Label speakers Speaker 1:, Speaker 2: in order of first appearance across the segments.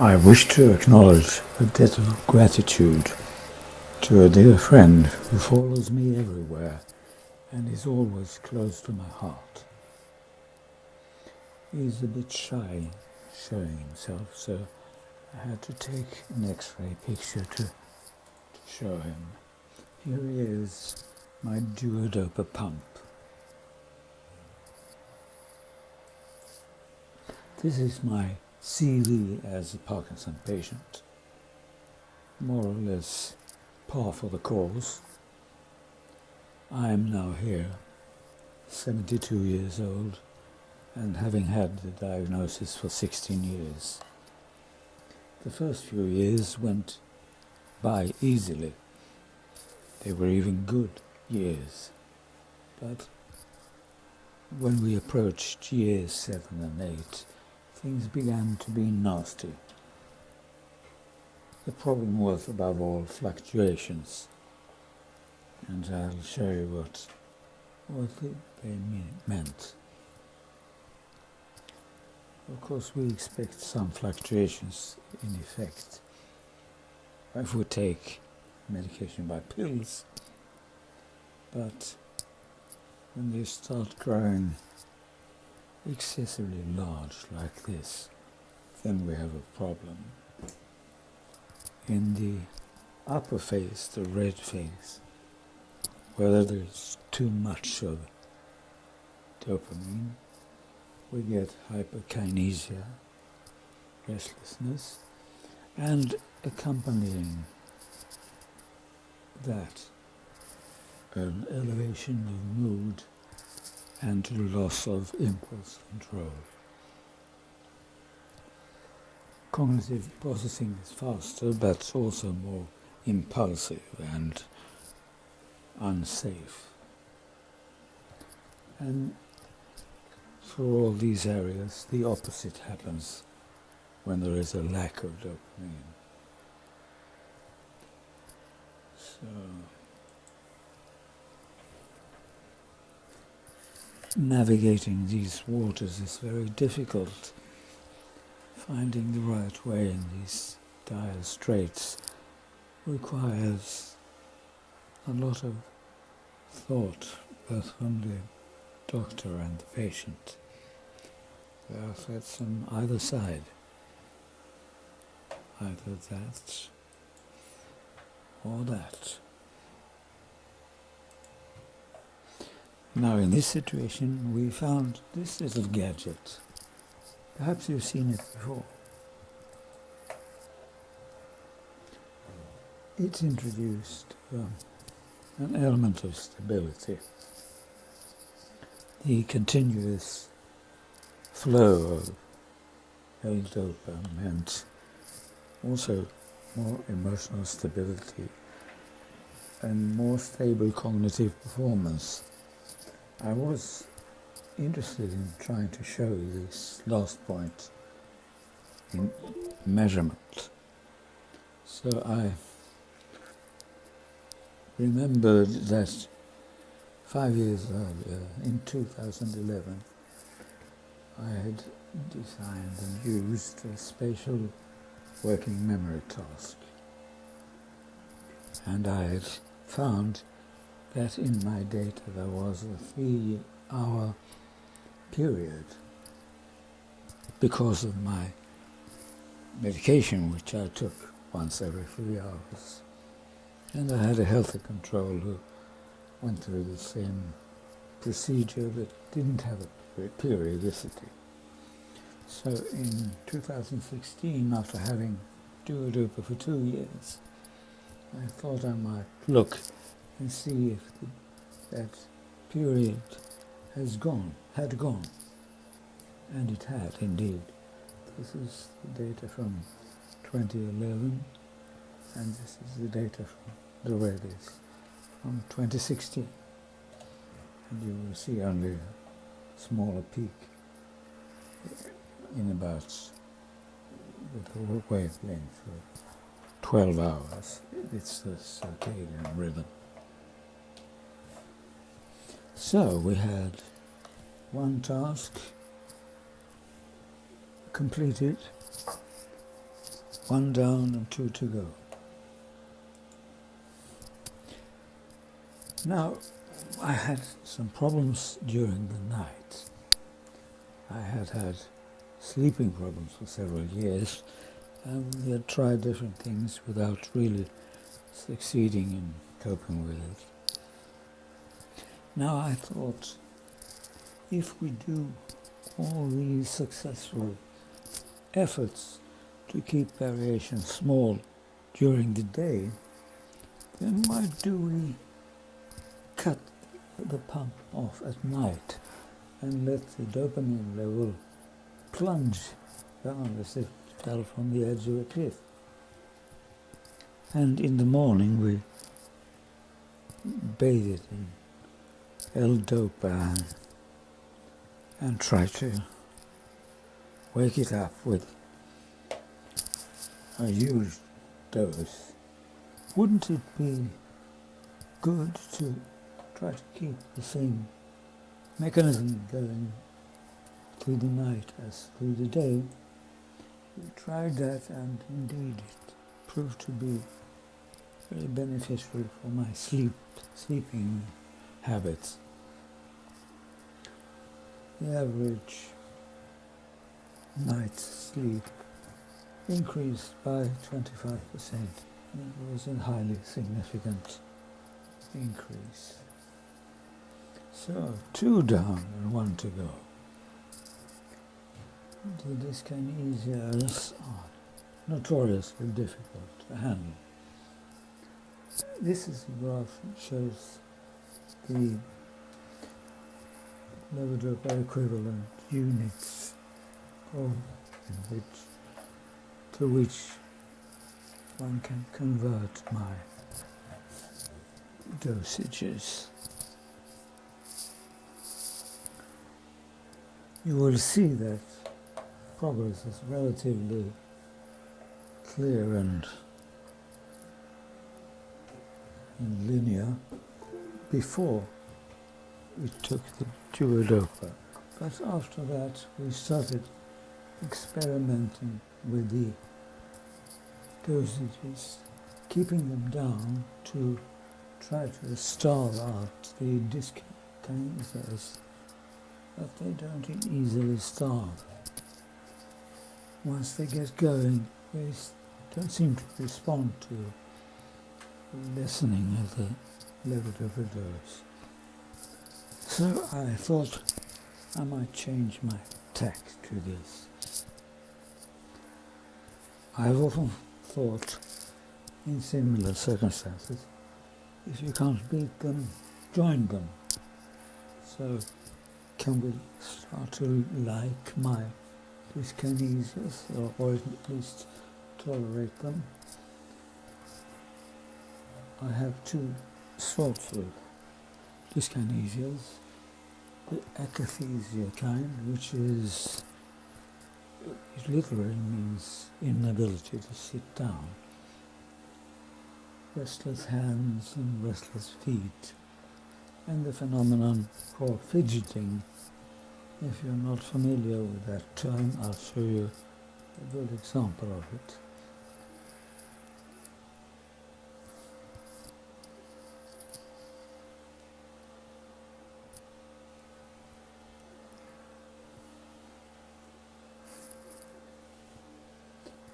Speaker 1: I wish to acknowledge a debt of gratitude to a dear friend who follows me everywhere and is always close to my heart. He's a bit shy showing himself, so I had to take an X-ray picture to show him. Here he is, my duodopa pump. This is my CV as a Parkinson patient. More or less par for the course. I am now here, 72 years old, and having had the diagnosis for 16 years. The first few years went by easily. They were even good years. But when we approached years 7 and 8, things began to be nasty. The problem was, above all, fluctuations. And I'll show you what they meant. Of course, we expect some fluctuations in effect if we take medication by pills, but when they start growing excessively large like this, then we have a problem. In the upper phase, the red phase, whether there's too much of dopamine, we get hyperkinesia, restlessness, and accompanying that an elevation of mood and loss of impulse control. Cognitive processing is faster, but also more impulsive and unsafe. And for all these areas, the opposite happens when there is a lack of dopamine. So, navigating these waters is very difficult. Finding the right way in these dire straits requires a lot of thought, both from the doctor and the patient. There are threats on either side, either that or that. Now in this situation we found this little gadget. Perhaps you've seen it before. It introduced an element of stability. The continuous flow of L-dopa meant also more emotional stability and more stable cognitive performance. I was interested in trying to show this last point in measurement. So I remembered that 5 years earlier, in 2011, I had designed and used a spatial working memory task. And I had found that in my data there was a 3-hour period because of my medication, which I took once every 3 hours. And I had a healthy control who went through the same procedure but didn't have a periodicity. So in 2016, after having duodopa for 2 years, I thought I might look and see if that period had gone. And it had, indeed. This is the data from 2011, and this is the data from the red is from 2016. And you will see only a smaller peak in about the wavelength of 12 hours. It's the circadian rhythm. So we had one task completed, One down and 2 to go. Now, I had some problems during the night. I had sleeping problems for several years, and we had tried different things without really succeeding in coping with it. Now I thought, if we do all these successful efforts to keep variation small during the day, then why do we cut the pump off at night and let the dopamine level plunge down as if it fell from the edge of a cliff? And in the morning we bathe it in L-dopa and try to wake it up with a huge dose. Wouldn't it be good to try to keep the same mechanism going through the night as through the day? We tried that, and indeed it proved to be very beneficial for my sleeping habits. The average night's sleep increased by 25%. It was a highly significant increase. So 2 down and 1 to go. The dyskinesias are notoriously difficult to handle. This is a graph that shows the levodopa equivalent units to which one can convert my dosages. You will see that progress is relatively clear and linear before we took the duodopa, but after that we started experimenting with the dosages, keeping them down to try to starve out the dyskinesias, but they don't easily starve. Once they get going, they don't seem to respond to the lessening of the levodopa dose. So I thought I might change my tack to this. I've often thought, in similar circumstances, if you can't beat them, join them. So can we start to like my dyskinesias, or at least tolerate them? I have 2 sorts of dyskinesias. The akathisia kind, which is, it literally means inability to sit down. Restless hands and restless feet. And the phenomenon called fidgeting. If you're not familiar with that term, I'll show you a good example of it.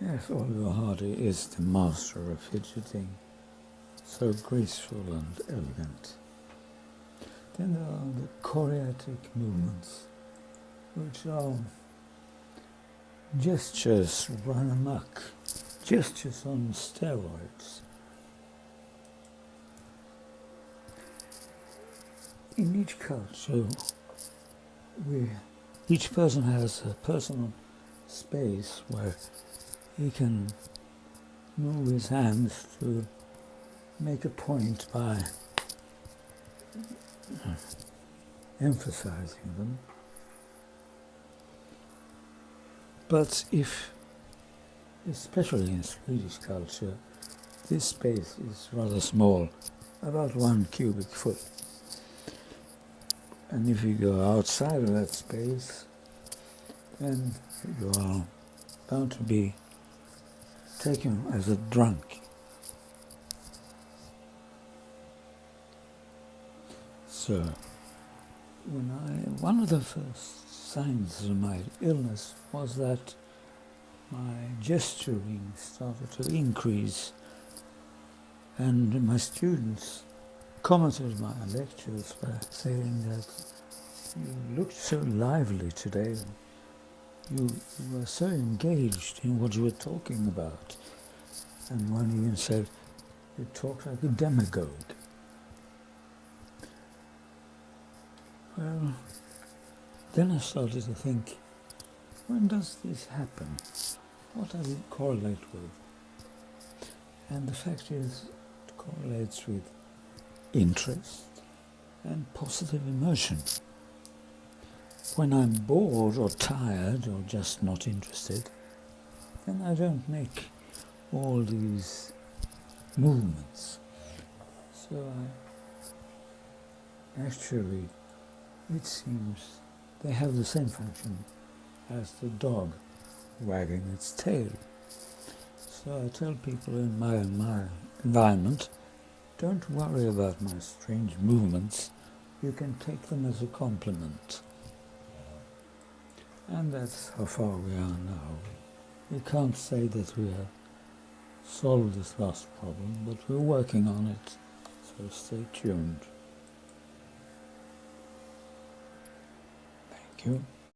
Speaker 1: Yes, Oliver Hardy is the master of fidgeting, so graceful and elegant. Then there are the choreatic movements, which are gestures run amok, gestures on steroids. In each culture, each person has a personal space where he can move his hands to make a point by emphasizing them. But if, especially in Swedish culture, this space is rather small, about 1 cubic foot. And if you go outside of that space, then you are bound to be take him as a drunk. So, one of the first signs of my illness was that my gesturing started to increase, and my students commented my lectures by saying that you looked so lively today. You were so engaged in what you were talking about. And one even said, you talk like a demagogue. Well, then I started to think, when does this happen? What does it correlate with? And the fact is, it correlates with interest and positive emotion. When I'm bored or tired or just not interested, then I don't make all these movements. So actually, it seems they have the same function as the dog wagging its tail. So I tell people in my environment, don't worry about my strange movements. You can take them as a compliment. And that's how far we are now. We can't say that we have solved this last problem, but we're working on it. So stay tuned. Thank you.